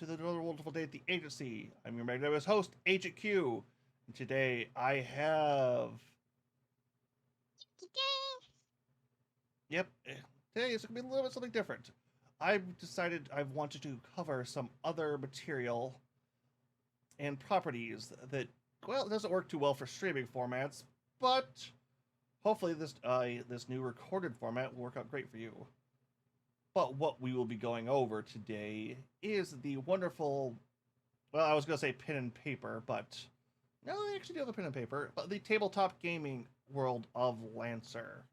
to the Another Wonderful Day at the Agency. I'm your magnanimous host, Agent Q. And today I have. Yep, today is going to be a little bit something different. I've decided I've wanted to cover some other material and properties that, well, it doesn't work too well for streaming formats, but hopefully this new recorded format will work out great for you. But what we will be going over today is the wonderful, well, I was going to say pen and paper, but no, I actually do have a pen and paper, but the tabletop gaming world of Lancer.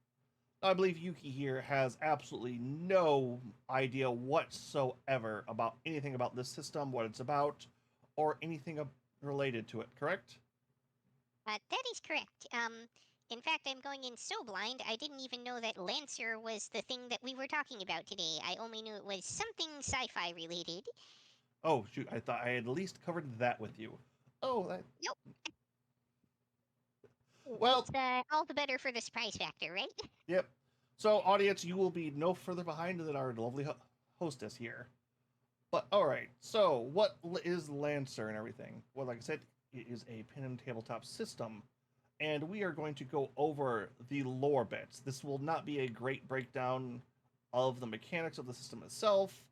I believe Yuki here has absolutely no idea whatsoever about anything about this system, what it's about, or anything related to it, correct? That is correct. In fact, I'm going in so blind, I didn't even know that Lancer was the thing that we were talking about today. I only knew it was something sci fi related. Oh, shoot, I thought I had at least covered that with you. Oh, that, Nope. well, It's all the better for the surprise factor, right? yep. So, audience, you will be no further behind than our lovely hostess here. But all right, so what is Lancer and everything? Well, like I said, it is a pen and tabletop system, and we are going to go over the lore bits. This will not be a great breakdown of the mechanics of the system itself,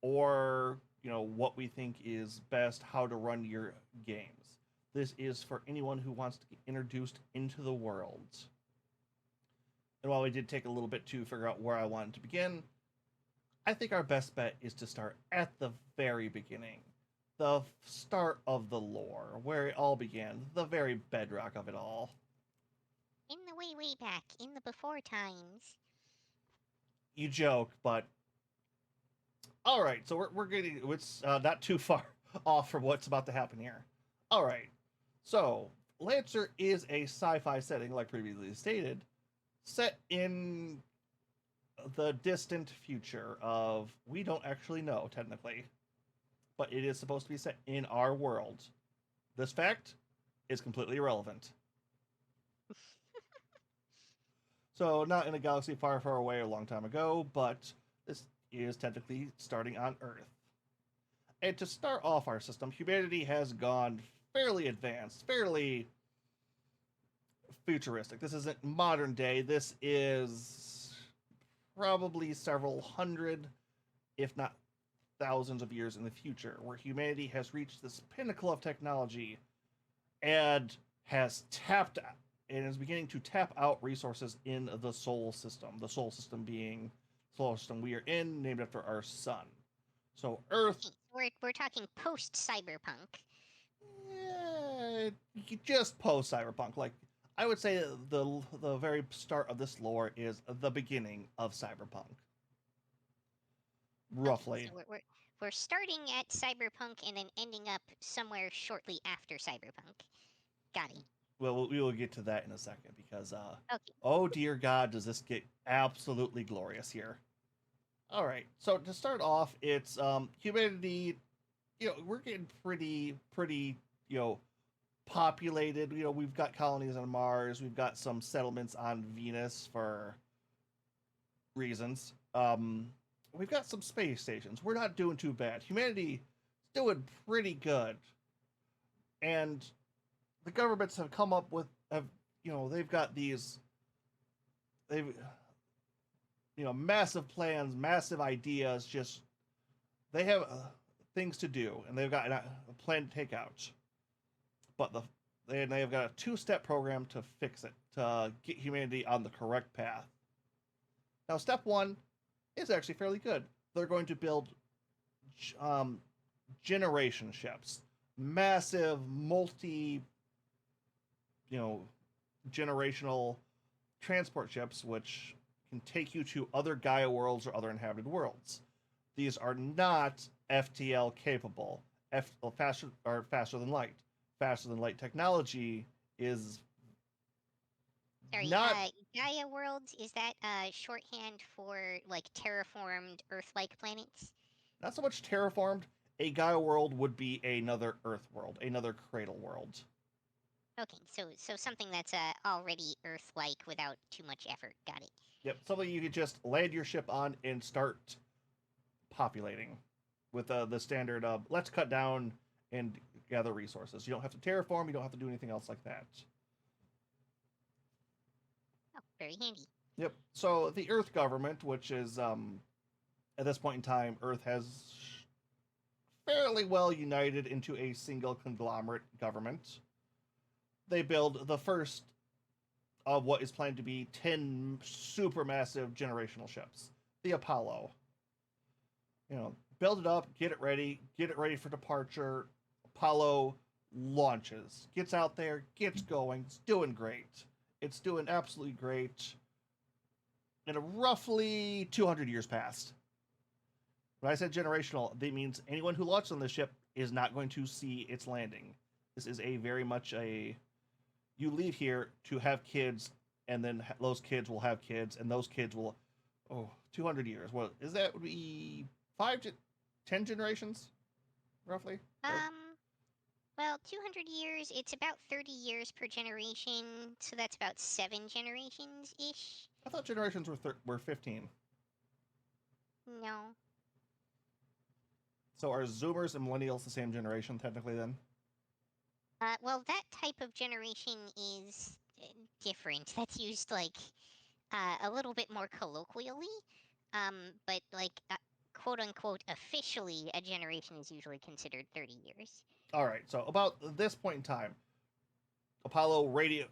or what we think is best, how to run your games. This is for anyone who wants to get introduced into the world. And while we did take a little bit to figure out where I wanted to begin, I think our best bet is to start at the very beginning. The start of the lore, where it all began, the very bedrock of it all. In the way, way back, in the before times. You joke, but all right, so we're getting, it's not too far off from what's about to happen here. All right, so Lancer is a sci fi setting, like previously stated, set in the distant future of, we don't actually know technically, but it is supposed to be set in our world. This fact is completely irrelevant. So, not in a galaxy far, far away a long time ago, but this is technically starting on Earth. And to start off our system, humanity has gone fairly advanced, fairly futuristic. This isn't modern day. This is probably several hundred, if not thousands of years in the future, where humanity has reached this pinnacle of technology and has tapped and is beginning to tap out resources in the Sol system. The Sol system being the solar system we are in, named after our sun. So Earth, Okay, we're talking post cyberpunk. just post cyberpunk. Like I would say, the very start of this lore is the beginning of cyberpunk, Okay, roughly. so we're starting at cyberpunk and then ending up somewhere shortly after cyberpunk. Got it. Well, we will get to that in a second because, Okay. oh dear God, does this get absolutely glorious here. All right, so to start off, it's humanity. We're getting pretty, populated. We've got colonies on Mars. We've got some settlements on Venus for reasons. We've got some space stations. We're not doing too bad. Humanity is doing pretty good, and the governments have come up with they've got these they've massive plans, massive ideas. Just they have things to do, and they've got a plan to take out. But they've got a two-step program to fix it, to get humanity on the correct path. Now, step one is actually fairly good. They're going to build um, generation ships, massive you know, generational transport ships, which can take you to other Gaia worlds or other inhabited worlds. These are not FTL capable. Faster than light. Faster than light technology is Sorry, not Gaia worlds, is that shorthand for like terraformed Earth-like planets? not so much terraformed. A Gaia world would be another Earth world, another Cradle world. Okay, so something that's already Earth-like without too much effort. Got it. Yep, something you could just land your ship on and start populating. with the standard let's cut down and gather resources. You don't have to terraform. You don't have to do anything else like that. Oh, very handy. Yep. So the Earth government, which is at this point in time, Earth has fairly well united into a single conglomerate government. They build the first of what is planned to be 10 supermassive generational ships. The Apollo. Build it up, get it ready for departure. Apollo launches, gets out there, gets going, it's doing great. It's doing absolutely great. And roughly 200 years passed. When I said generational, that means anyone who launched on this ship is not going to see its landing. This is a very much a you leave here to have kids, and then those kids will have kids, and those kids will 200 years. What is that? Would be 10 generations, roughly. Well, 200 years, it's about 30 years per generation, so that's about 7 generations-ish. I thought generations were 15. No. So are Zoomers and Millennials the same generation, technically, then? Well, that type of generation is different. That's used, like, a little bit more colloquially. But, like, quote-unquote, officially, a generation is usually considered 30 years. All right, so about this point in time, Apollo radio,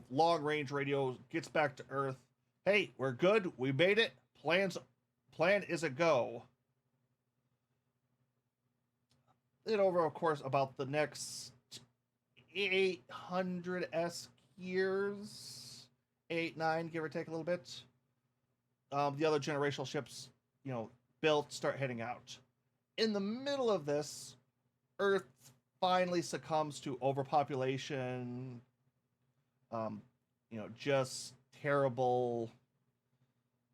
long-range radio gets back to Earth. Hey, we're good. We made it. Plan is a go. Then over, of course, about the next 800-esque years, 8, 9, give or take a little bit, the other generational ships, built, start heading out. In the middle of this, Earth finally succumbs to overpopulation, just terrible.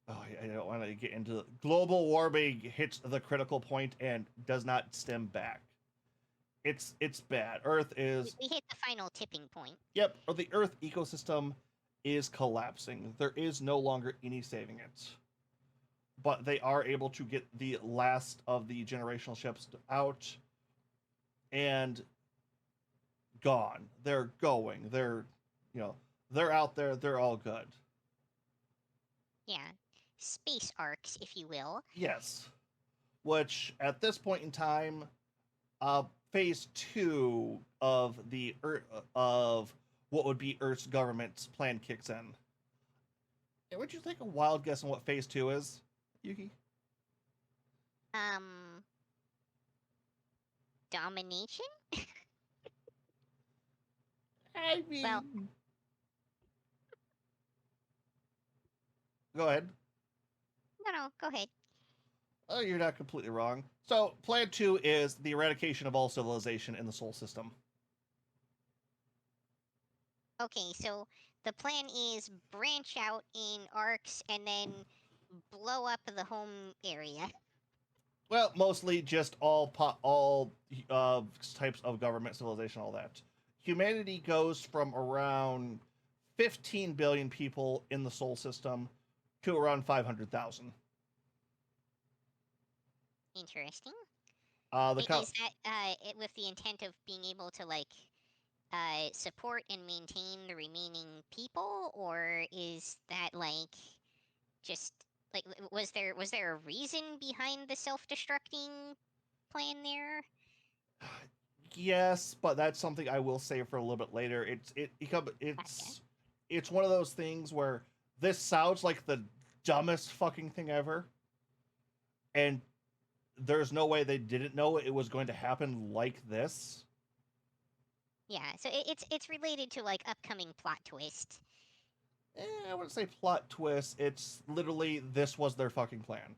I don't want to get into global warming hits the critical point and does not stem back. It's bad. Earth is. We hit the final tipping point. Yep, or the Earth ecosystem is collapsing. There is no longer any saving it. But they are able to get the last of the generational ships out and gone. They're going. They're out there. They're all good. Yeah. Space arcs, if you will. Yes. Which, at this point in time, phase 2 of of what would be Earth's government's plan kicks in. And would you take a wild guess on what phase 2 is, Yuki? Domination? I mean... Well... Go ahead. No, go ahead. Oh, you're not completely wrong. So, Plan 2 is the eradication of all civilization in the Sol system. Okay, so the plan is branch out in arcs and then blow up the home area. Well, mostly just all types of government, civilization, all that. Humanity goes from around 15 billion people in the Sol system to around 500,000. Interesting. Is that with the intent of being able to support and maintain the remaining people, or is that just was there a reason behind the self-destructing plan there? Yes, but that's something I will say for a little bit later. It's one of those things where this sounds like the dumbest fucking thing ever, and there's no way they didn't know it was going to happen like this. Yeah, so it's related to upcoming plot twist. I wouldn't say plot twist. It's literally this was their fucking plan.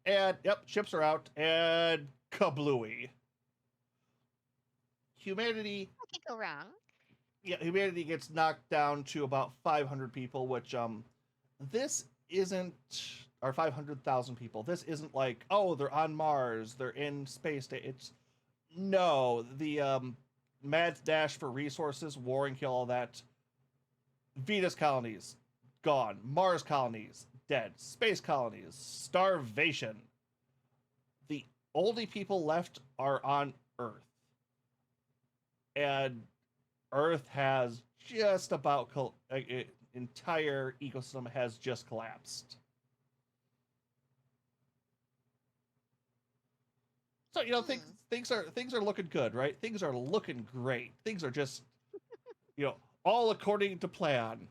And yep, ships are out and kablooey. Humanity. What could go wrong? Yeah, humanity gets knocked down to about 500 people, which this isn't. Or 500,000 people. This isn't they're on Mars, they're in space. No, the mad dash for resources, war and kill, all that. Venus colonies, gone. Mars colonies, dead. Space colonies, starvation. The only people left are on Earth, and Earth has just about entire ecosystem has just collapsed. So things are looking good, right? Things are looking great. Things are just all according to plan.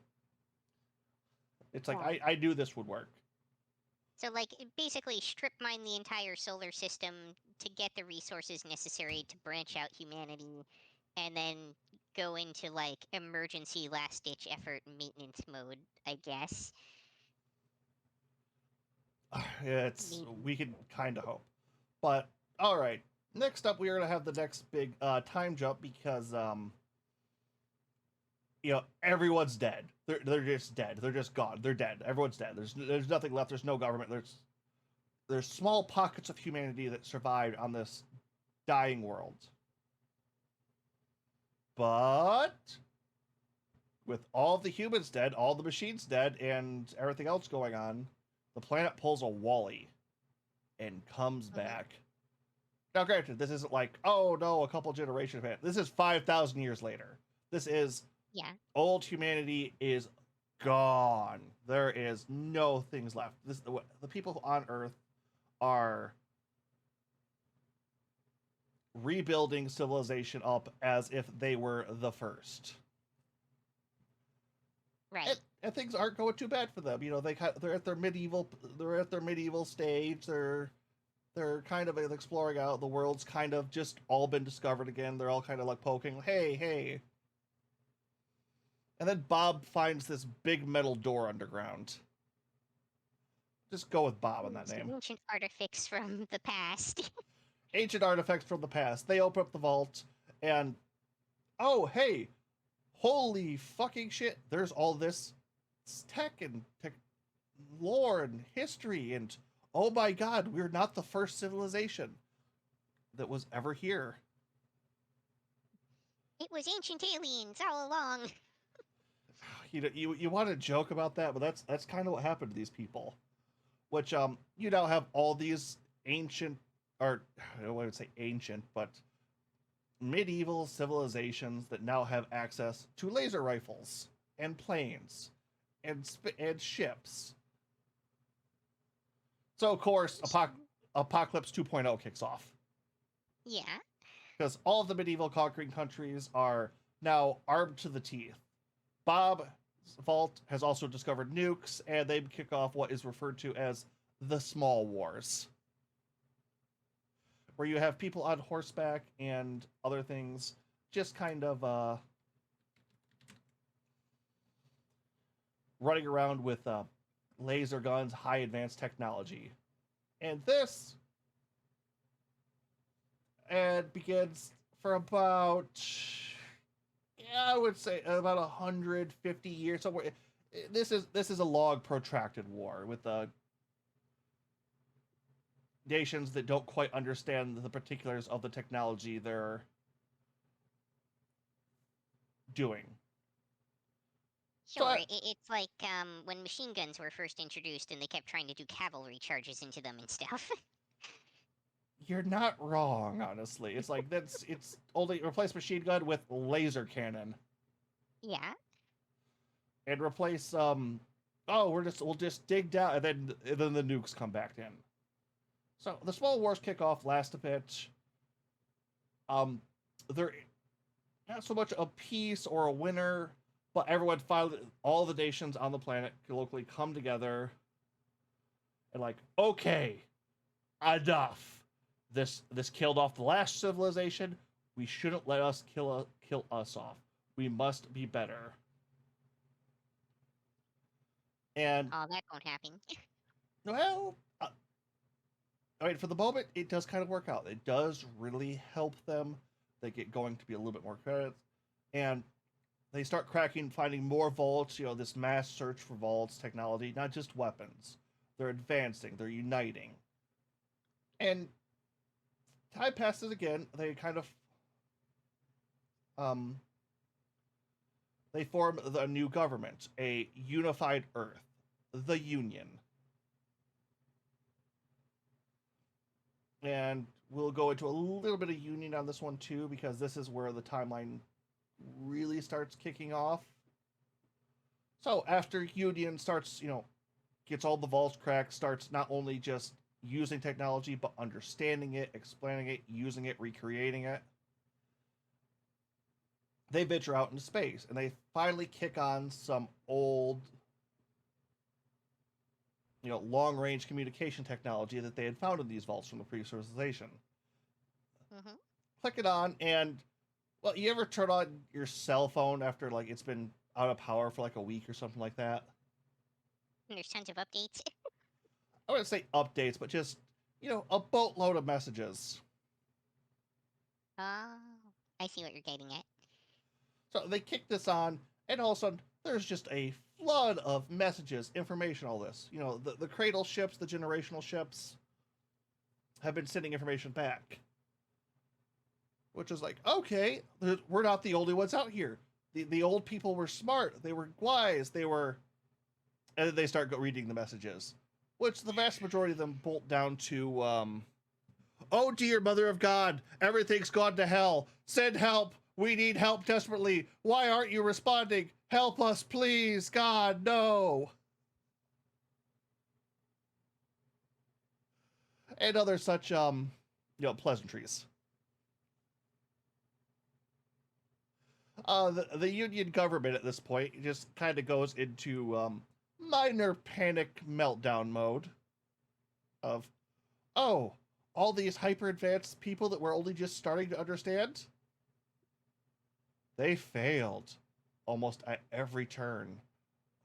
It's like Yeah. I knew this would work. So, like, basically strip mine the entire solar system to get the resources necessary to branch out humanity, and then go into, like, emergency last-ditch effort maintenance mode, I guess. Maybe. We can kind of hope, but all right. Next up, we are gonna have the next big time jump because everyone's dead. They're just dead. They're just gone. They're dead. Everyone's dead. There's nothing left. There's no government. There's small pockets of humanity that survived on this dying world. But with all the humans dead, all the machines dead, and everything else going on, the planet pulls a Wally and comes back. Now, granted, this isn't like, oh no, a couple generations. This is 5,000 years later. This is old humanity is gone. There is no things left. The people on Earth are rebuilding civilization up as if they were the first. Right. And things aren't going too bad for them. They're at their medieval stage. They're kind of exploring out. The world's kind of just all been discovered again. They're all kind of like poking, hey. And then Bob finds this big metal door underground. Just go with Bob on that name. Ancient artifacts from the past. Ancient artifacts from the past. They open up the vault, and oh, hey, holy fucking shit! There's all this tech and lore and history, and oh my god, we're not the first civilization that was ever here. It was ancient aliens all along. You want to joke about that, but that's kind of what happened to these people. Which you now have all these ancient, or I wouldn't say ancient, but medieval civilizations that now have access to laser rifles and planes and ships. So of course, Apocalypse 2.0 kicks off. Yeah. Because all of the medieval conquering countries are now armed to the teeth. Bob's Vault has also discovered nukes, and they kick off what is referred to as the Small Wars, where you have people on horseback and other things just kind of running around with laser guns, high advanced technology. And this begins for about, I would say, about 150 years. So this is a long, protracted war with nations that don't quite understand the particulars of the technology they're doing. Sure, it's like when machine guns were first introduced and they kept trying to do cavalry charges into them and stuff. You're not wrong, honestly. It's like it's only replace machine gun with laser cannon. Yeah. And replace we'll just dig down, and then the nukes come back in. So the Small Wars kick off, last a bit. They're not so much a peace or a winner, but everyone finally, all the nations on the planet locally come together and like, okay, enough. This killed off the last civilization. We shouldn't let us kill us off. We must be better. And that won't happen. Well, I mean, for the moment, it does kind of work out. It does really help them. They get going to be a little bit more credits, and they start finding more vaults. This mass search for vaults technology, not just weapons. They're advancing. They're uniting, and time passes again. They kind of they form a new government, a unified Earth, the Union. And we'll go into a little bit of Union on this one too, because this is where the timeline really starts kicking off. So after Union starts, gets all the vaults cracked, starts not only just using technology, but understanding it, explaining it, using it, recreating it, they venture out into space and they finally kick on some old, long range communication technology that they had found in these vaults from the previous civilization. Mm-hmm. Click it on, and well, you ever turn on your cell phone after like it's been out of power for like a week or something like that? And there's tons of updates. I wouldn't say updates, but just a boatload of messages. Oh, I see what you're getting at. So they kick this on, and all of a sudden there's just a flood of messages, information, all this. The cradle ships, the generational ships have been sending information back. Which is like, okay, we're not the only ones out here. The old people were smart. They were wise. They were... And then they start reading the messages. Which the vast majority of them bolt down to, oh dear, Mother of God, everything's gone to hell. Send help. We need help desperately. Why aren't you responding? Help us, please. God, no. And other such, pleasantries. The Union government at this point just kind of goes into minor panic meltdown mode of, oh, all these hyper advanced people that we're only just starting to understand, they failed almost at every turn.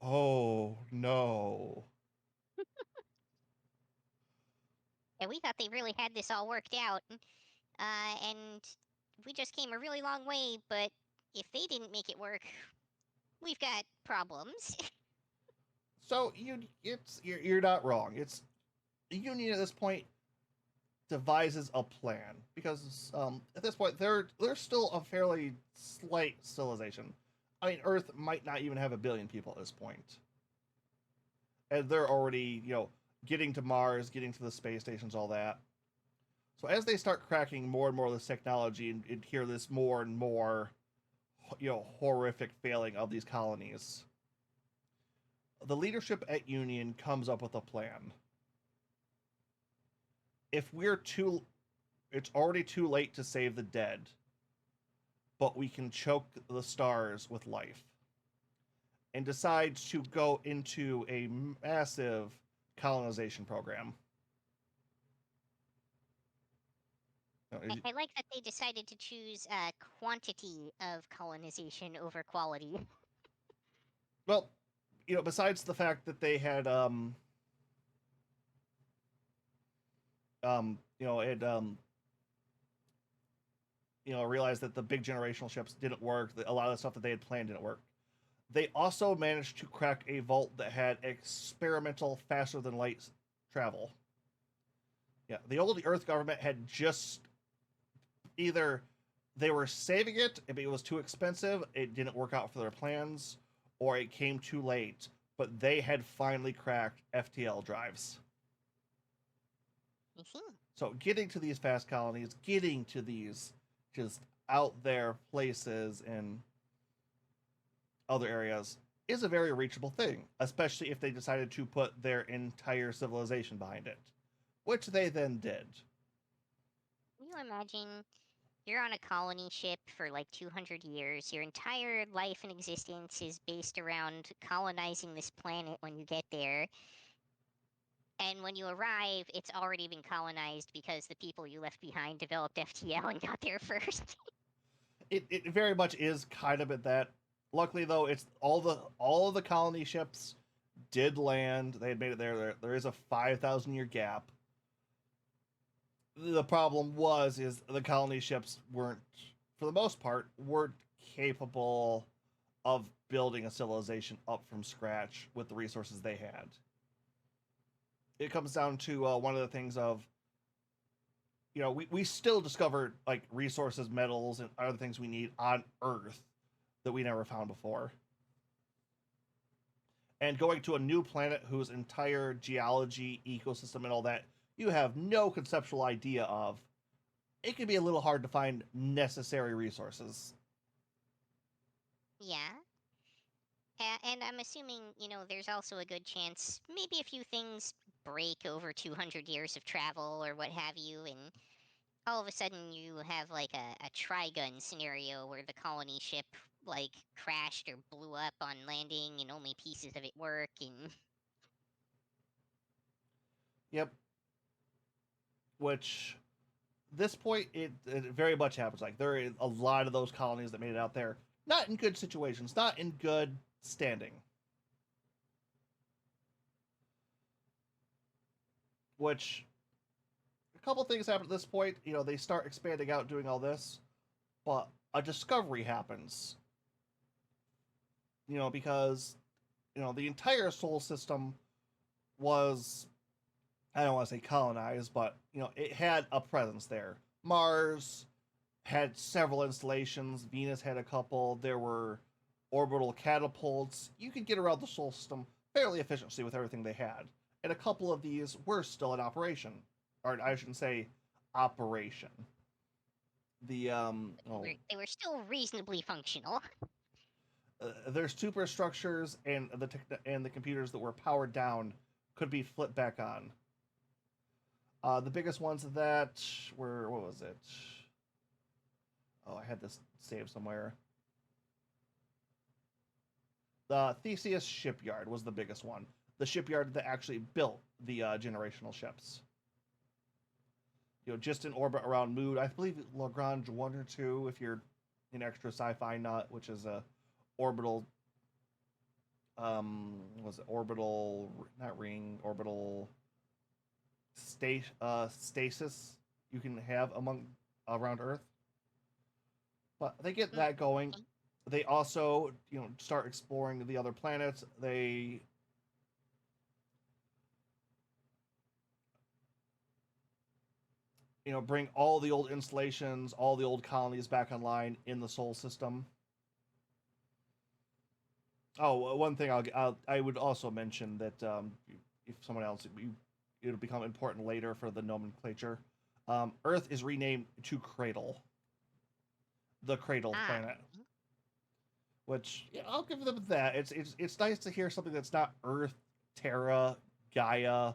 Oh no. And we thought they really had this all worked out. And we just came a really long way, but if they didn't make it work, we've got problems. So you're not wrong. It's the Union at this point devises a plan because at this point they're still a fairly slight civilization. I mean, Earth might not even have 1 billion people at this point, and they're already getting to Mars, getting to the space stations, all that. So as they start cracking more and more of this technology and hear this more and more, horrific failing of these colonies, the leadership at Union comes up with a plan. If it's already too late to save the dead, but we can choke the stars with life. And decides to go into a massive colonization program. I like that they decided to choose quantity of colonization over quality. Well, besides the fact that they had realized that the big generational ships didn't work, that a lot of the stuff that they had planned didn't work. They also managed to crack a vault that had experimental faster than light travel. Yeah, the old Earth government had just either they were saving it, if it was too expensive, it didn't work out for their plans, or it came too late, but they had finally cracked FTL drives. I see. So getting to these fast colonies, getting to these just out there places in other areas is a very reachable thing, especially if they decided to put their entire civilization behind it, which they then did. Can you imagine you're on a colony ship for like 200 years. Your entire life and existence is based around colonizing this planet when you get there. And when you arrive, it's already been colonized because the people you left behind developed FTL and got there first. It very much is kind of at that. Luckily, though, it's all of the colony ships did land. They had made it there. There is a 5,000-year gap. The problem is the colony ships weren't, for the most part, weren't capable of building a civilization up from scratch with the resources they had. It comes down to one of the things of, we still discovered like resources, metals, and other things we need on Earth that we never found before. And going to a new planet whose entire geology, ecosystem, and all that you have no conceptual idea of, it can be a little hard to find necessary resources. Yeah. And I'm assuming, there's also a good chance maybe a few things break over 200 years of travel or what have you, and all of a sudden you have like a Trigun scenario where the colony ship like crashed or blew up on landing and only pieces of it work, and Yep. Which, this point, it very much happens. Like, there are a lot of those colonies that made it out there, not in good situations, not in good standing. Which, a couple things happen at this point. They start expanding out, doing all this, but a discovery happens. Because the entire Sol system was, I don't want to say colonized, but it had a presence there. Mars had several installations. Venus had a couple. There were orbital catapults. You could get around the Sol system fairly efficiently with everything they had, and a couple of these were still in operation, or I shouldn't say operation. The they were still reasonably functional. Their superstructures and the computers that were powered down could be flipped back on. The biggest ones of that were, what was it? Oh, I had this saved somewhere. The Theseus shipyard was the biggest one. The shipyard that actually built the generational ships. Just in orbit around Moon. I believe Lagrange 1 or 2, if you're an extra sci-fi nut, which is a orbital, was it orbital, not ring, orbital stasis you can have around Earth. But they get that going. They also, start exploring the other planets. They bring all the old installations, all the old colonies back online in the Sol system. Oh, one thing I would also mention that if someone else, it'll become important later for the nomenclature. Earth is renamed to Cradle, the Cradle planet. Which, I'll give them that. It's nice to hear something that's not Earth, Terra, Gaia,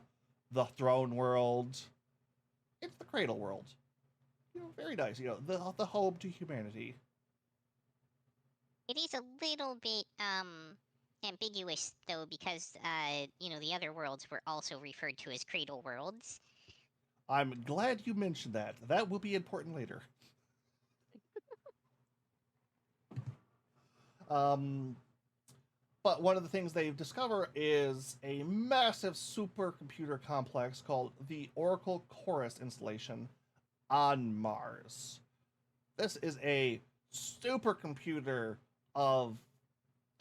the Throne World. It's the Cradle World. Very nice. The home to humanity. It is a little bit ambiguous though, because the other worlds were also referred to as Cradle Worlds. I'm glad you mentioned that. That will be important later. But one of the things they discover is a massive supercomputer complex called the Oracle Chorus installation on Mars. This is a supercomputer of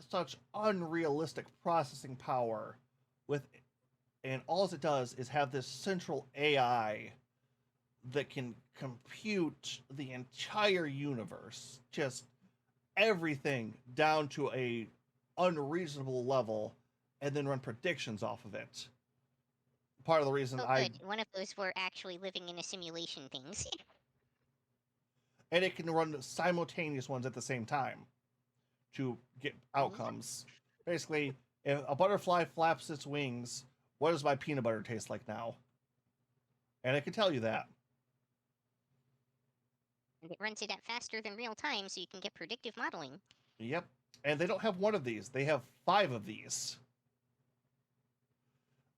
such unrealistic processing power and all it does is have this central AI that can compute the entire universe, just everything down to a unreasonable level, and then run predictions off of it. Part of the reason one of those were actually living in a simulation things. And it can run simultaneous ones at the same time to get outcomes. Basically, if a butterfly flaps its wings, what does my peanut butter taste like now? And it can tell you that. And it runs it at faster than real time, so you can get predictive modeling. Yep. And they don't have one of these. They have 5 of these.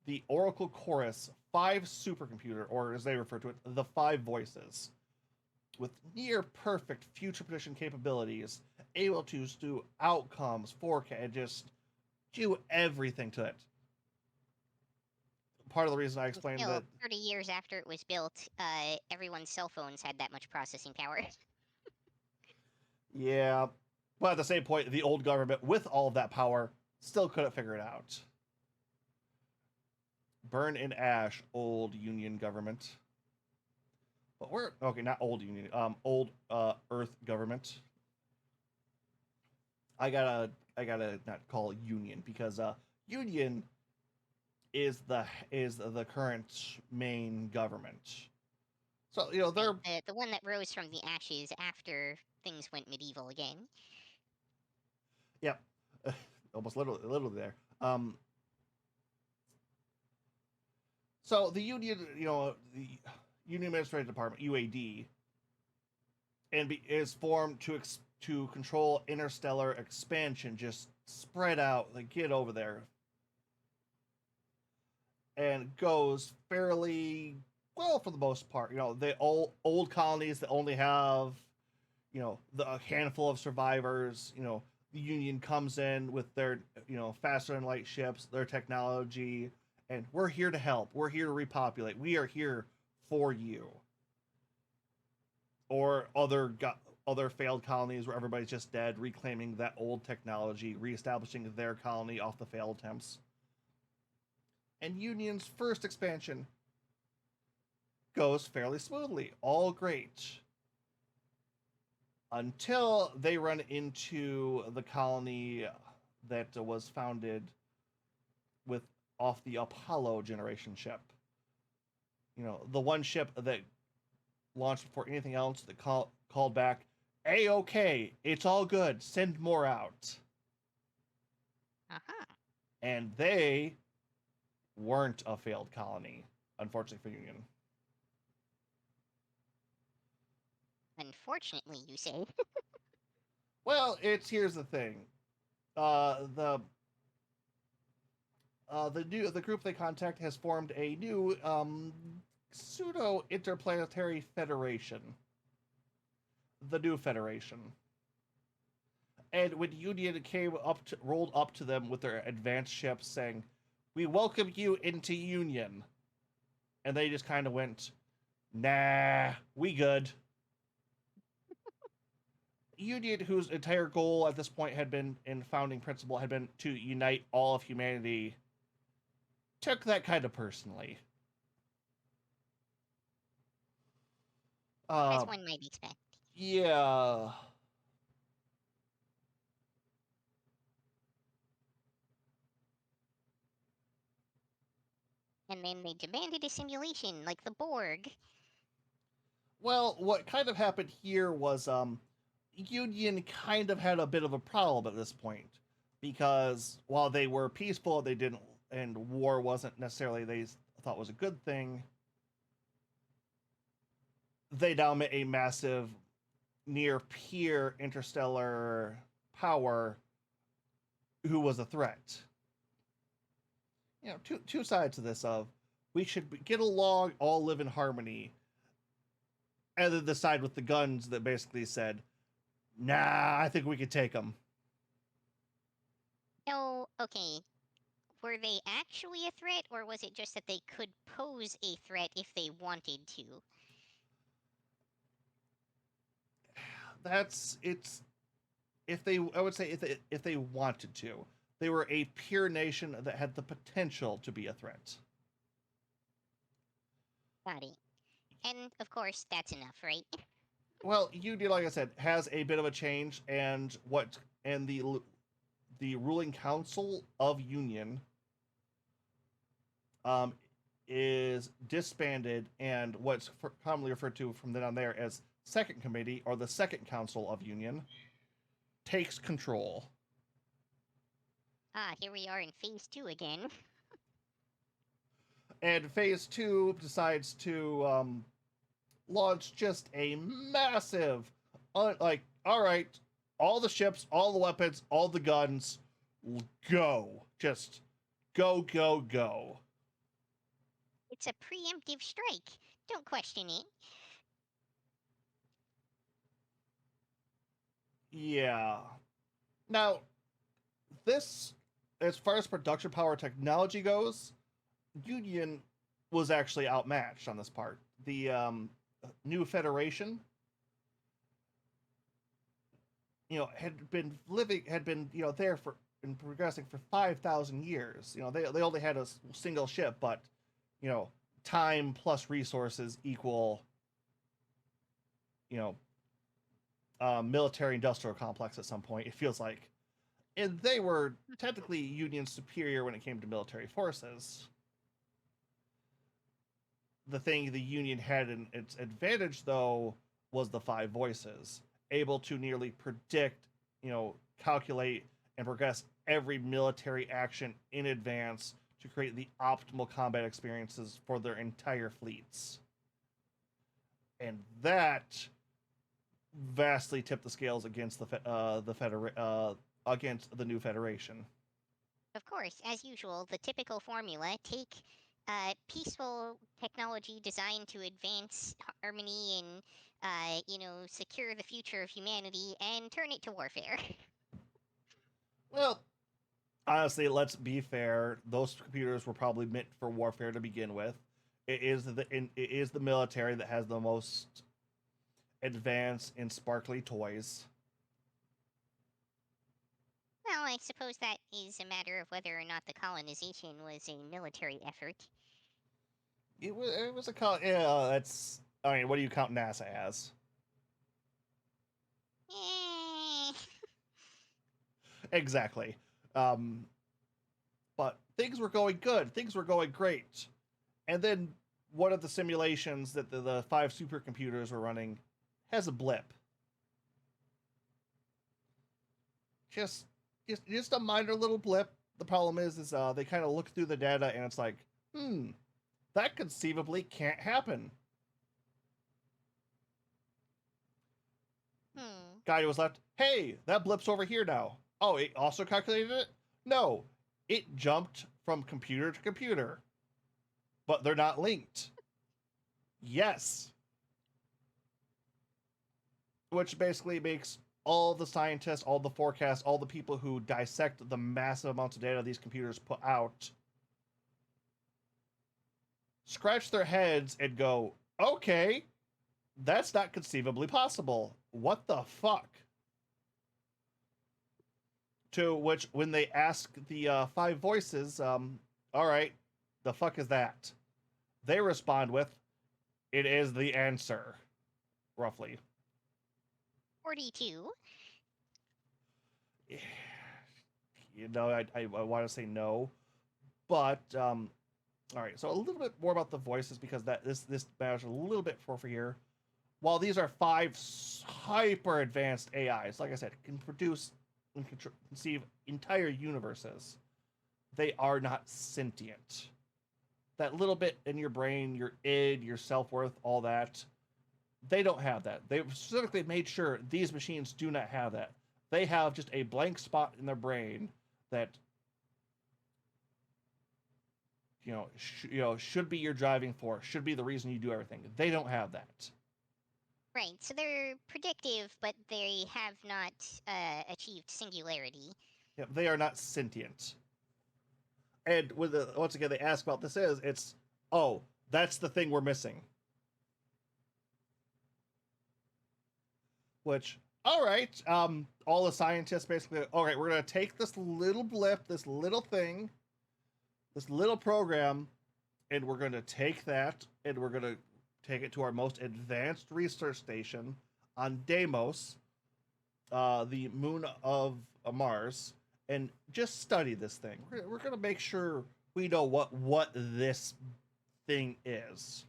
The Oracle Chorus 5 supercomputer, or as they refer to it, the 5 voices, with near perfect future prediction capabilities, able to do outcomes, forecast, and just do everything to it. Part of the reason I explained that 30 years after it was built, everyone's cell phones had that much processing power. Yeah, but at the same point, the old government, with all of that power, still couldn't figure it out. Burn in ash, old Union government. But we're okay, not old Union, old Earth government. I gotta not call it Union because Union is the current main government. So Right, they're the one that rose from the ashes after things went medieval again. yeah, almost literally there. So the union, the Union Administrative Department (UAD) is formed to control interstellar expansion. Just spread out, like get over there, and goes fairly well for the most part. The old colonies that only have a handful of survivors. The Union comes in with their faster than light ships, their technology, and we're here to help. We're here to repopulate. We are here for you. Or other failed colonies where everybody's just dead, reclaiming that old technology, reestablishing their colony off the failed attempts. And Union's first expansion goes fairly smoothly, all great. Until they run into the colony that was founded with off the Apollo generation ship. The one ship that launched before anything else that called back, A-OK, it's all good, send more out. Uh-huh. And they weren't a failed colony, unfortunately for Union. Unfortunately, you say. Well, here's the thing. The group they contact has formed a new pseudo interplanetary federation. The New Federation. And when Union rolled up to them with their advanced ships, saying, "We welcome you into Union," and they just kind of went, "Nah, we good." Union, whose entire goal at this point had been, in founding principle, had been to unite all of humanity, took that kind of personally. As one might expect. Yeah. And then they demanded a simulation, like the Borg. Well, what kind of happened here was Union kind of had a bit of a problem at this point because while they were peaceful, they didn't, and war wasn't necessarily they thought was a good thing. They now met a massive, near peer interstellar power who was a threat. Two sides to this of we should get along, all live in harmony, and then the side with the guns that basically said, "Nah, I think we could take them." No, okay. Were they actually a threat, or was it just that they could pose a threat if they wanted to? It's if they I would say if they wanted to. They were a pure nation that had the potential to be a threat. Got it. And of course, that's enough, right? Well, UD, like I said, has a bit of a change, and the ruling council of Union is disbanded, and what's commonly referred to from then on there as Second Committee or the Second Council of Union takes control. Ah, here we are in phase 2 again. And phase 2 decides to launch just a massive, all right, all the ships, all the weapons, all the guns, go. Just go, go, go. It's a preemptive strike. Don't question it. Yeah. Now, this, as far as production power technology goes, Union was actually outmatched on this part. The New Federation, had been there for and progressing for 5,000 years. They only had a single ship, but time plus resources equal military industrial complex at some point. It feels like, and they were technically Union superior when it came to military forces. the thing the Union had in its advantage, though, was the five voices, able to nearly predict, calculate and progress every military action in advance to create the optimal combat experiences for their entire fleets. And that vastly tipped the scales against against the new Federation. Of course, as usual, the typical formula: take peaceful technology designed to advance harmony and secure the future of humanity, and turn it to warfare. Well, honestly, let's be fair. Those computers were probably meant for warfare to begin with. It is the military that has the most advanced and sparkly toys. Well, I suppose that is a matter of whether or not the colonization was a military effort. It was a yeah. That's I mean, what do you count NASA as? Eh. Exactly. Um, but things were going good. Things were going great. And then one of the simulations that the five supercomputers were running has a blip. Just, just a minor little blip. The problem is they kind of look through the data and it's like, that conceivably can't happen. Guy was left, hey, that blip's over here now. Oh, it also calculated it? No, it jumped from computer to computer. But they're not linked. Yes. Which basically makes all the scientists, all the forecasts, all the people who dissect the massive amounts of data these computers put out scratch their heads and go, okay, that's not conceivably possible. What the fuck? To which, when they ask the five voices, all right, the fuck is that? They respond with, it is the answer, roughly. 42. I want to say no, but all right. So a little bit more about the voices because this matters a little bit for here. While these are five hyper advanced AIs, like I said, can produce and conceive entire universes, they are not sentient. That little bit in your brain, your id, your self worth, all that, they don't have that. They specifically made sure these machines do not have that. They have just a blank spot in their brain that should be your driving force, should be the reason you do everything. They don't have that. Right, so they're predictive, but they have not achieved singularity. Yep, they are not sentient. And once again, they ask about this it's, oh, that's the thing we're missing. Which, all right, all the scientists basically, all right, we're going to take this little blip, this little thing, this little program, and we're going to take that, and we're going to take it to our most advanced research station on Deimos, the moon of Mars, and just study this thing. We're going to make sure we know what this thing is.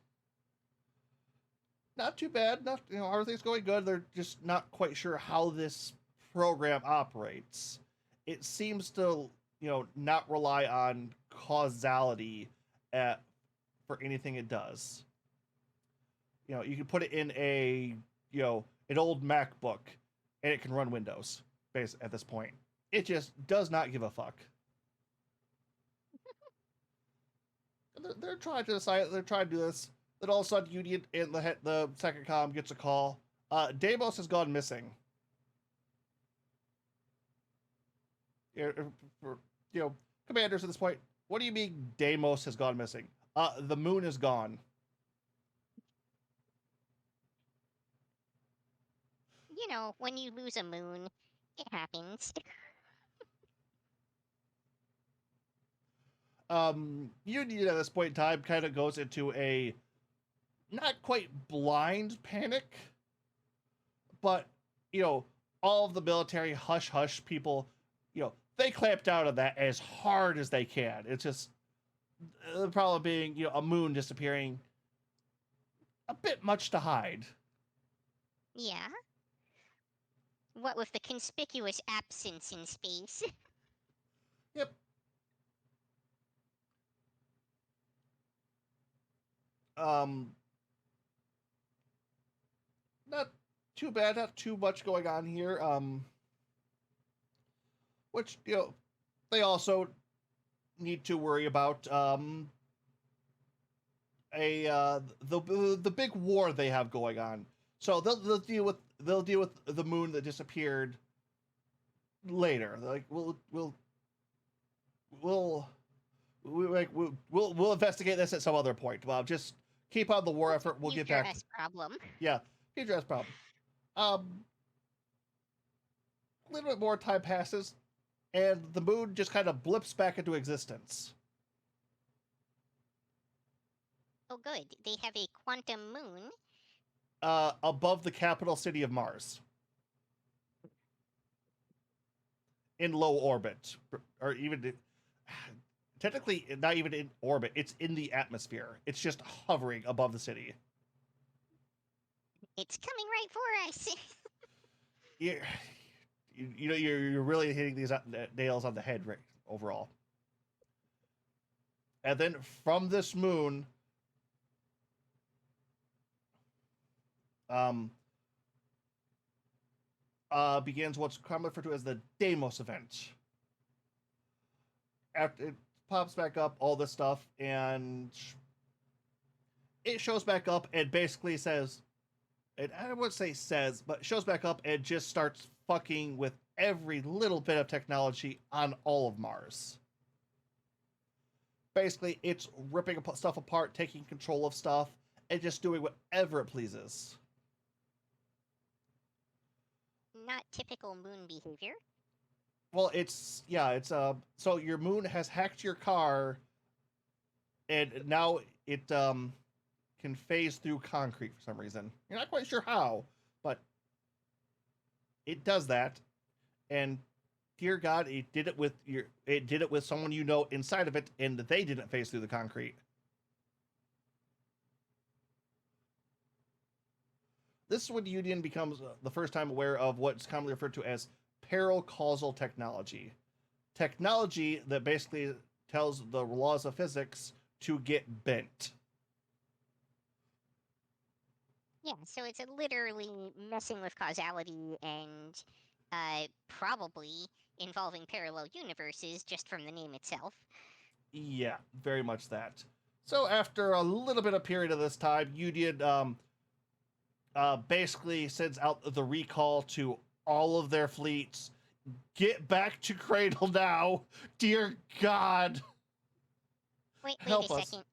Not too bad. Not everything's going good. They're just not quite sure how this program operates. It seems to not rely on causality for anything it does. You can put it in an old MacBook and it can run Windows at this point. It just does not give a fuck. They're trying to decide. They're trying to do this. Then all of a sudden, Union in the second comm gets a call. Deimos has gone missing. Commanders at this point. What do you mean Deimos has gone missing? The moon is gone. When you lose a moon, it happens. Union at this point in time kind of goes into a not quite blind panic, but all of the military hush people, they clamp down on that as hard as they can. It's just the problem being a moon disappearing. a bit much to hide. Yeah. What with the conspicuous absence in space? Yep. Um, not too bad, not too much going on here. Which they also need to worry about the big war they have going on. So they'll deal with the moon that disappeared later. Like we'll we'll investigate this at some other point. Well, just keep on the war effort. We'll get Future back. us problem. Yeah, future us problem. A little bit more time passes, and the moon just kind of blips back into existence. Oh, good. They have a quantum moon. Above the capital city of Mars, in low orbit, or even technically not even in orbit. It's in the atmosphere. It's just hovering above the city. It's coming right for us. You're, you're really hitting these nails on the head right overall. And then from this moon, begins what's commonly referred to as the Deimos event. After it pops back up, all this stuff, and it shows back up and basically says, and I wouldn't say says, but shows back up and just starts fucking with every little bit of technology on all of Mars. Basically, it's ripping stuff apart, taking control of stuff, and just doing whatever it pleases. Not typical moon behavior. Well, it's so your moon has hacked your car, and now it can phase through concrete for some reason. You're not quite sure how, but it does that. And dear God, it did it with someone you know inside of it, and they didn't phase through the concrete. This is when Union becomes the first time aware of what's commonly referred to as paracausal technology. Technology that basically tells the laws of physics to get bent. Yeah, so it's literally messing with causality and probably involving parallel universes just from the name itself. Yeah, very much that. So after a little bit of period of this time, Union basically sends out the recall to all of their fleets. Get back to Cradle now, dear God. Wait Help a us. second.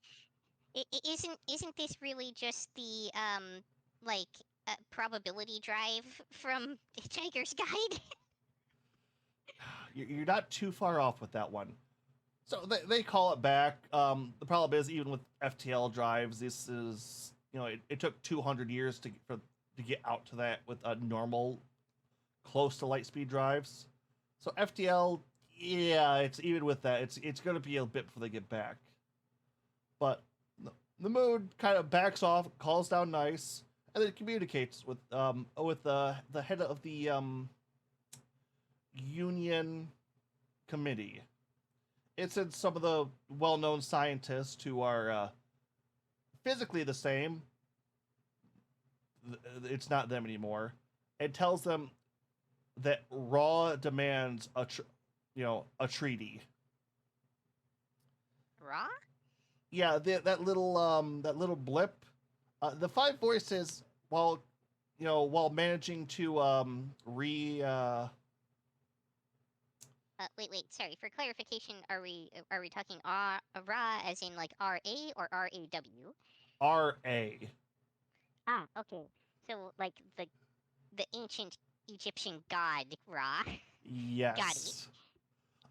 Isn't this really just the like probability drive from Hitchhiker's Guide? You're not too far off with that one. So they call it back. The problem is, even with FTL drives, this is it took 200 years to get out to that with a normal, close to light speed drives. So FTL, yeah, it's even with that, it's going to be a bit before they get back. But the moon kind of backs off, calls down nice, and then communicates with the head of the Union committee. It's in some of the well-known scientists who are physically the same. It's not them anymore. It tells them that Raw demands a treaty. Raw? Yeah, that little blip. The Five Voices, while managing to Wait. Sorry. For clarification, are we talking Ra as in like RA or RAW? RA. Ah, okay. So like the ancient Egyptian god Ra. Yes.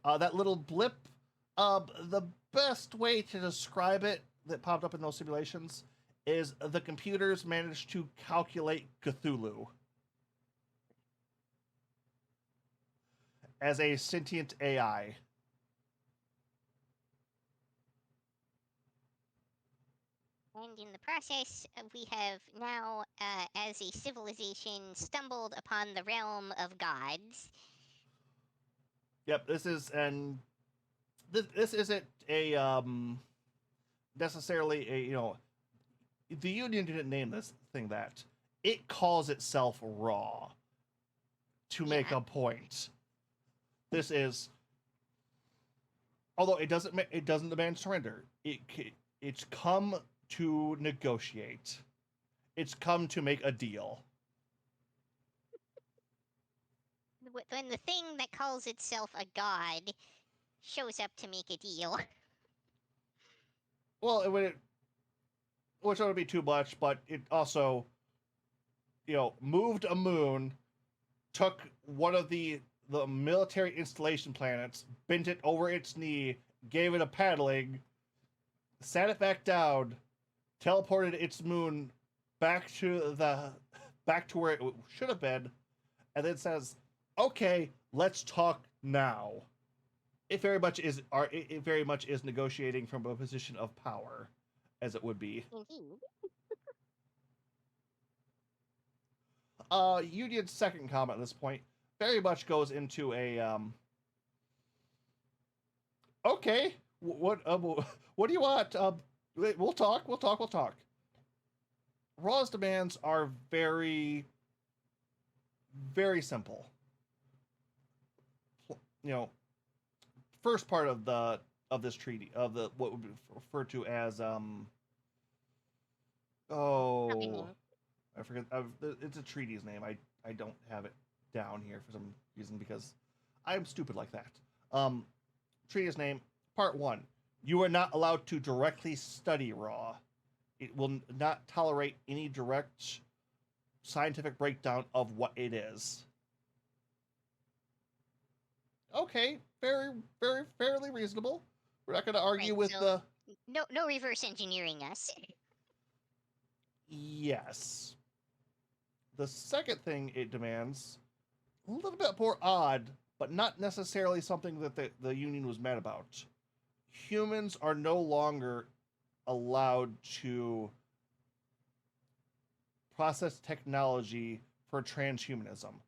Got it. That little blip. The best way to describe it that popped up in those simulations is the computers managed to calculate Cthulhu as a sentient AI. And in the process, we have now, as a civilization, stumbled upon the realm of gods. Yep, this isn't a necessarily a the Union didn't name this thing that. It calls itself Raw to make Yeah. a point. This is, although it doesn't demand surrender. It's come to negotiate. It's come to make a deal. When the thing that calls itself a god shows up to make a deal. Well, which would be too much, but it also, moved a moon, took one of the military installation planets, bent it over its knee, gave it a paddling, sat it back down, teleported its moon back to where it should have been, and then says, "Okay, let's talk now." It very much is negotiating from a position of power, as it would be. Indeed. Union's second comment at this point very much goes into a okay, what do you want? We'll talk. Raw's demands are very, very simple. First part of this treaty, of the what would be referred to as Covenant. I forget. It's a treaty's name. I don't have it down here for some reason because I'm stupid like that. Treaty's name, Part 1. You are not allowed to directly study Raw. It will not tolerate any direct scientific breakdown of what it is. Okay, very, very, fairly reasonable. We're not going to argue Right, with so no reverse engineering us. Yes. The second thing it demands, a little bit more odd, but not necessarily something that the Union was mad about. Humans are no longer allowed to process technology for transhumanism.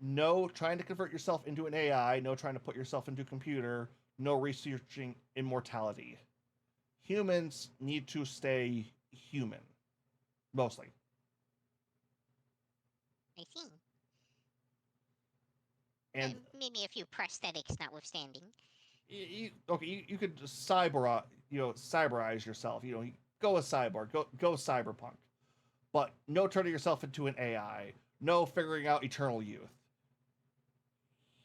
No trying to convert yourself into an AI, no trying to put yourself into a computer, no researching immortality. Humans need to stay human. Mostly. I see. And maybe a few prosthetics notwithstanding. you could cyberize yourself. Go a cyborg, go cyberpunk, but no turning yourself into an AI, no figuring out eternal youth.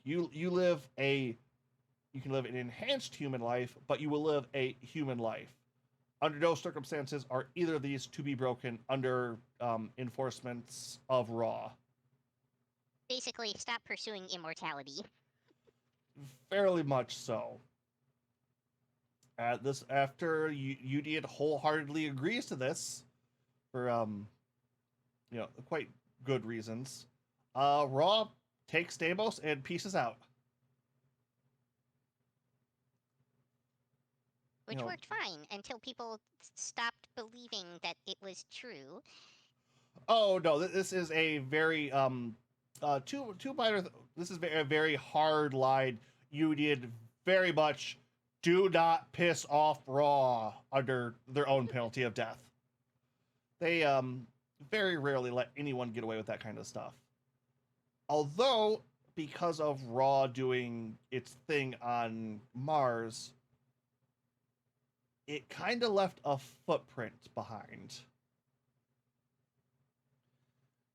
You can live an enhanced human life, but you will live a human life. Under no circumstances are either of these to be broken under enforcements of Raw. Basically, stop pursuing immortality. Fairly much so. After Union wholeheartedly agrees to this for quite good reasons, Raw takes Deimos and pieces out. Which worked fine until people stopped believing that it was true. Oh no, this is a very two minor. This is a very hard line. Union very much do not piss off Raw under their own penalty of death. They very rarely let anyone get away with that kind of stuff. Although, because of Raw doing its thing on Mars, it kind of left a footprint behind.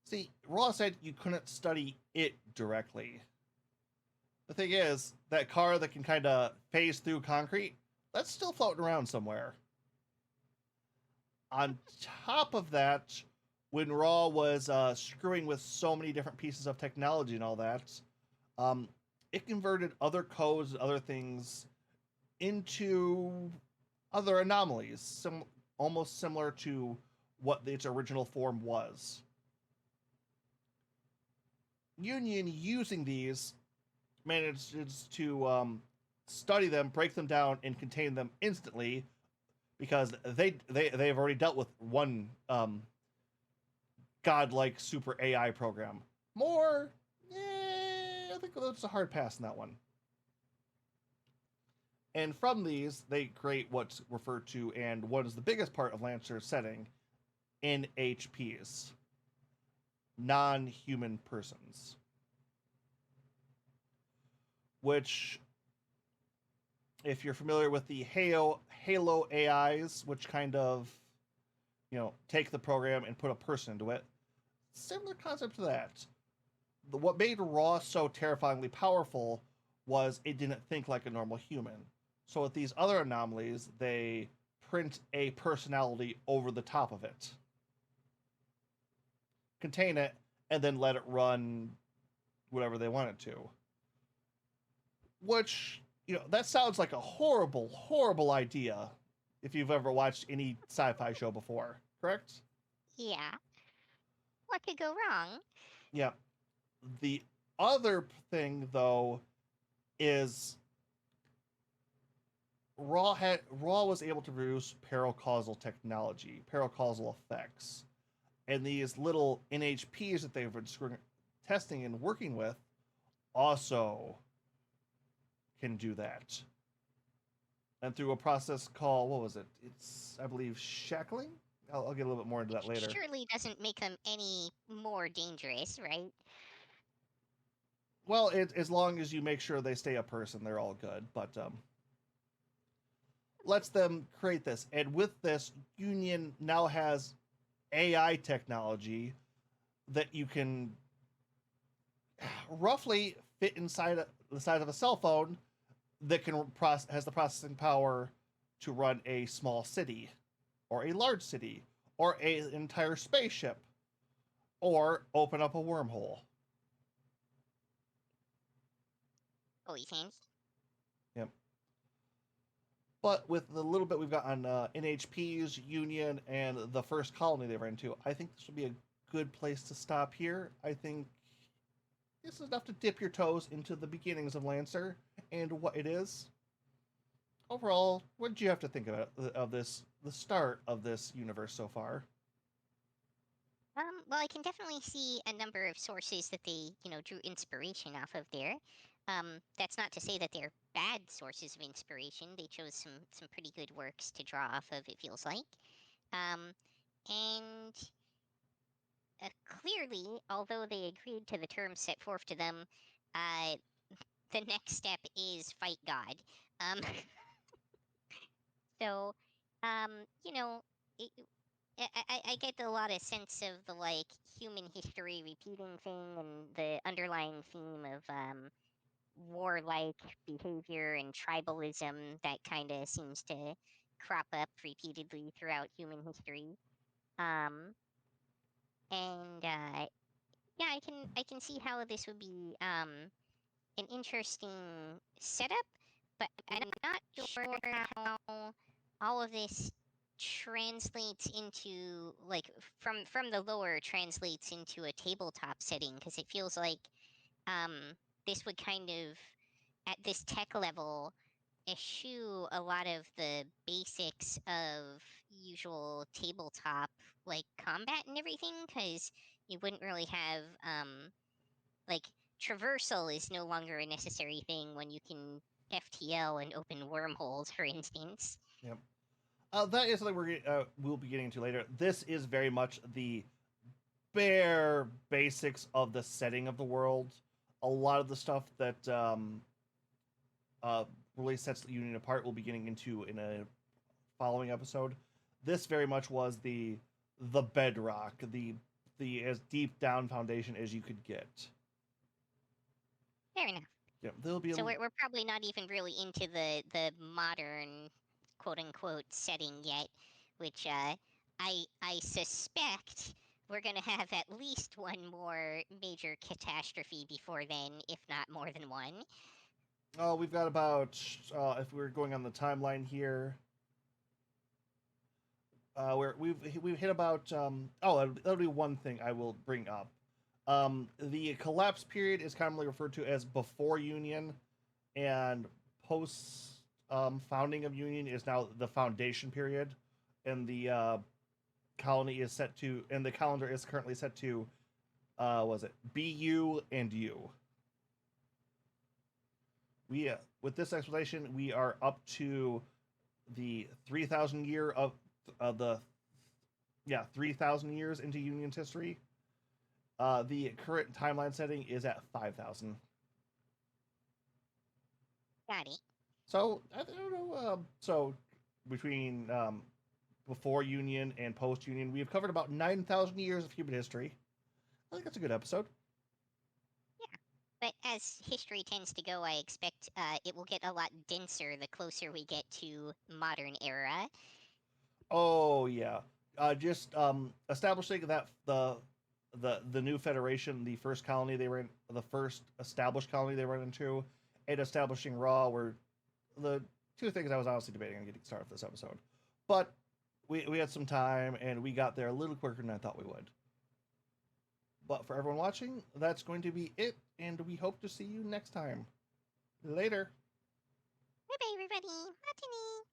See, Raw said you couldn't study it directly. The thing is, that car that can kind of phase through concrete, that's still floating around somewhere. On top of that, when Raw was screwing with so many different pieces of technology and all that, it converted other codes and other things into other anomalies, almost similar to what its original form was. Union, using these, manages to study them, break them down, and contain them instantly, because they've already dealt with one godlike super AI program. More, I think that's a hard pass in that one. And from these, they create what's referred to, and what is the biggest part of Lancer's setting, NHPs, non-human persons, which, if you're familiar with the Halo AIs, which kind of, take the program and put a person into it, similar concept to that. What made Raw so terrifyingly powerful was it didn't think like a normal human. So with these other anomalies, they print a personality over the top of it, contain it, and then let it run whatever they want it to. Which, that sounds like a horrible, horrible idea if you've ever watched any sci-fi show before, correct? Yeah. What could go wrong? Yeah. The other thing, though, is Raw was able to produce paracausal technology, paracausal effects, and these little NHPs that they've been testing and working with also can do that. And through a process called, what was it? It's, I believe, shackling. I'll get a little bit more into that later. Surely doesn't make them any more dangerous, right? Well, as long as you make sure they stay a person, they're all good. But lets them create this. And with this, Union now has AI technology that you can roughly fit inside the size of a cell phone that has the processing power to run a small city, or a large city, or an entire spaceship, or open up a wormhole. Holy fancy. Yep. But with the little bit we've got on NHP's, Union, and the first colony they ran into, I think this would be a good place to stop here. I think this is enough to dip your toes into the beginnings of Lancer and what it is. Overall, what did you have to think of this, the start of this universe so far? Well, I can definitely see a number of sources that they, drew inspiration off of there. That's not to say that they're bad sources of inspiration. They chose some pretty good works to draw off of, it feels like. And clearly, although they agreed to the terms set forth to them, the next step is fight God. Um, so, you know, it, I get a lot of sense of the human history repeating thing and the underlying theme of warlike behavior and tribalism that kind of seems to crop up repeatedly throughout human history. Um, and yeah, I can see how this would be an interesting setup, but I'm not sure how all of this translates into from the lore translates into a tabletop setting, because it feels like um this would kind of, at this tech level, eschew a lot of the basics of usual tabletop combat and everything, because you wouldn't really have like traversal is no longer a necessary thing when you can FTL and open wormholes, for instance. Yep. That is something we'll be getting into later. This is very much the bare basics of the setting of the world. A lot of the stuff that really sets the Union apart, we'll be getting into in a following episode. This very much was the bedrock, the as deep down foundation as you could get. Fair enough. Yeah, there'll be. So we're probably not even really into the modern quote unquote setting yet, which I suspect we're gonna have at least one more major catastrophe before then, if not more than one. Oh, we've got about if we're going on the timeline here. Where we've hit about that'll be one thing I will bring up. The collapse period is commonly referred to as before Union and post founding of Union is now the foundation period, and the colony is set to, and the calendar is currently set to, was it BU and U. We with this explanation, we are up to the 3,000 year of the 3,000 years into Union's history. The current timeline setting is at 5,000. Got it. So I don't know. So between before Union and post Union, we have covered about 9,000 years of human history. I think that's a good episode. But as history tends to go, I expect it will get a lot denser the closer we get to modern era. Oh yeah, just establishing that the new federation, the first colony they were in, the first established colony they went into, and establishing Raw were the two things I was honestly debating on getting started for this episode. But we had some time and we got there a little quicker than I thought we would. But for everyone watching, that's going to be it, and we hope to see you next time. Later. Bye bye, everybody. Matane.